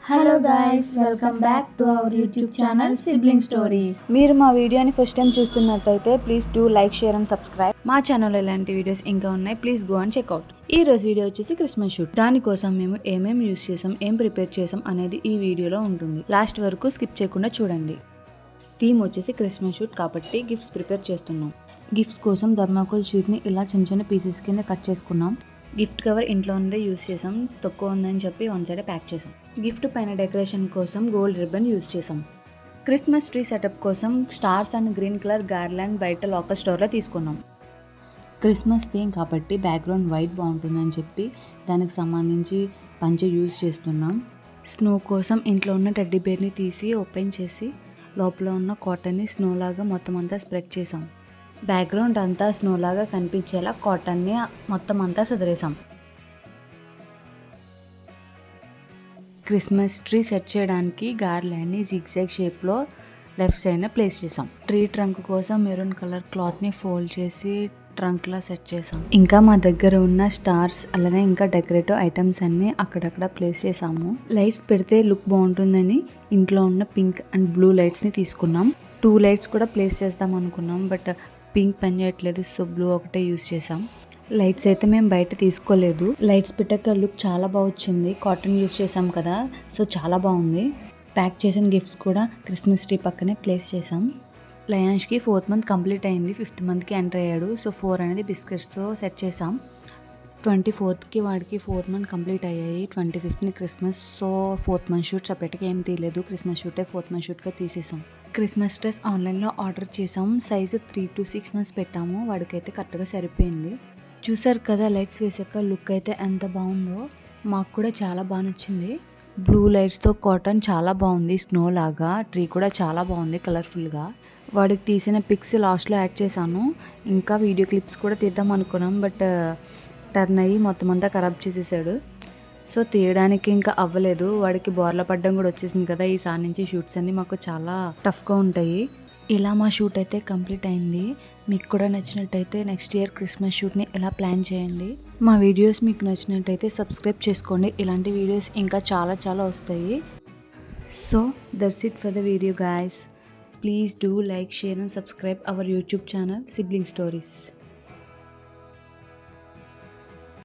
Hello guys, welcome back to our YouTube channel sibling stories. మీరు మా వీడియోని first time చూస్తున్నట్టయితే please do like, share and subscribe. మా ఛానల్లో ఇలాంటి వీడియోస్ ఇంకా ఉన్నాయి, ప్లీజ్ గో అండ్ చెక్అవుట్. ఈ రోజు వీడియో వచ్చేసి క్రిస్మస్ షూట్. దానికోసం మేము ఏమేమి యూస్ చేసాం, ఏం ప్రిపేర్ చేసాం అనేది ఈ వీడియోలో ఉంటుంది. లాస్ట్ వరకు స్కిప్ చేయకుండా చూడండి. థీమ్ వచ్చేసి క్రిస్మస్ షూట్ కాబట్టి గిఫ్ట్స్ ప్రిపేర్ చేస్తున్నాం. గిఫ్ట్స్ కోసం థర్మాకోల్ షీట్ని ఇలా చిన్న చిన్న పీసెస్ కింద కట్ చేసుకున్నాం. గిఫ్ట్ కవర్ ఇంట్లో ఉందే యూస్ చేసాం, తక్కువ ఉందని చెప్పి వన్ సైడ్ ప్యాక్ చేసాం. గిఫ్ట్ పైన డెకరేషన్ కోసం గోల్డ్ రిబ్బన్ యూస్ చేసాం. క్రిస్మస్ ట్రీ సెటప్ కోసం stars and green colour garland బయట లోకల్ స్టోర్లో తీసుకున్నాం. క్రిస్మస్ థీమ్ కాబట్టి బ్యాక్గ్రౌండ్ వైట్ బాగుంటుందని చెప్పి దానికి సంబంధించి పంచె యూస్ చేస్తున్నాం. స్నో కోసం ఇంట్లో ఉన్న టెడ్డీ బేర్ని తీసి ఓపెన్ చేసి లోపల ఉన్న కాటన్ని స్నోలాగా మొత్తం అంతా స్ప్రెడ్ చేసాం. బ్యాక్గ్రౌండ్ అంతా స్నోలాగా కనిపించేలా కాటన్ని మొత్తం అంతా సదిరేసాం. క్రిస్మస్ ట్రీ సెట్ చేయడానికి గార్లాండ్ని జిగ్జాగ్ షేప్లో లెఫ్ట్ సైడ్న ప్లేస్ చేసాం. ట్రీ ట్రంక్ కోసం మెరూన్ కలర్ క్లాత్ని ఫోల్డ్ చేసి ట్రంక్లా సెట్ చేసాం. ఇంకా మా దగ్గర ఉన్న స్టార్స్ అలానే ఇంకా డెకరేటివ్ ఐటమ్స్ అన్ని అక్కడక్కడ ప్లేస్ చేసాము. లైట్స్ పెడితే లుక్ బాగుంటుందని ఇంట్లో ఉన్న పింక్ అండ్ బ్లూ లైట్స్ని తీసుకున్నాం. 2 లైట్స్ కూడా ప్లేస్ చేద్దాం అనుకున్నాం, బట్ పింక్ పని చేయట్లేదు, సో బ్లూ ఒకటే యూస్ చేసాం. లైట్స్ అయితే మేము బయట తీసుకోలేదు. లైట్స్ పెట్టాక లుక్ చాలా బాగా వచ్చింది. కాటన్ యూస్ చేసాం కదా, సో చాలా బాగుంది. ప్యాక్ చేసిన గిఫ్ట్స్ కూడా క్రిస్మస్ ట్రీ పక్కనే ప్లేస్ చేసాం. లయాన్ష్కి 4th మంత్ కంప్లీట్ అయింది, 5th మంత్కి ఎంటర్ అయ్యాడు. సో 4 అనేది బిస్కెట్స్తో సెట్ చేసాం. 24th వాడికి 4 మంత్ కంప్లీట్ అయ్యాయి. 25th Christmas, so 4th month shoot సపరేట్గా ఏం తీయలేదు. క్రిస్మస్ షూటే 4th మంత్ షూట్గా తీసేసాం. క్రిస్మస్ డ్రెస్ ఆన్లైన్లో ఆర్డర్ చేసాం. సైజు 3 to 6 months పెట్టాము. వాడికైతే కరెక్ట్గా సరిపోయింది. చూసారు కదా లైట్స్ వేసాక లుక్ అయితే ఎంత బాగుందో. మాకు కూడా చాలా బాగా నచ్చింది. బ్లూ లైట్స్తో కాటన్ చాలా బాగుంది, స్నో లాగా. ట్రీ కూడా చాలా బాగుంది కలర్ఫుల్గా. వాడికి తీసిన పిక్స్ లాస్ట్లో యాడ్ చేశాను. ఇంకా వీడియో క్లిప్స్ కూడా తీద్దాం అనుకున్నాం, బట్ టర్న్ అయ్యి మొత్తం అంతా ఖరాబ్ చేసేసాడు. సో తీయడానికి ఇంకా అవ్వలేదు. వాడికి బోర్ల పడ్డం కూడా వచ్చేసింది కదా. ఈసారి నుంచి షూట్స్ అన్నీ మాకు చాలా టఫ్గా ఉంటాయి. ఇలా మా షూట్ అయితే కంప్లీట్ అయింది. మీకు కూడా నచ్చినట్టయితే నెక్స్ట్ ఇయర్ క్రిస్మస్ షూట్ని ఎలా ప్లాన్ చేయండి. మా వీడియోస్ మీకు నచ్చినట్టయితే సబ్స్క్రైబ్ చేసుకోండి. ఇలాంటి వీడియోస్ ఇంకా చాలా చాలా వస్తాయి. So that's it for the video guys. Please do like, share and subscribe our YouTube channel sibling stories.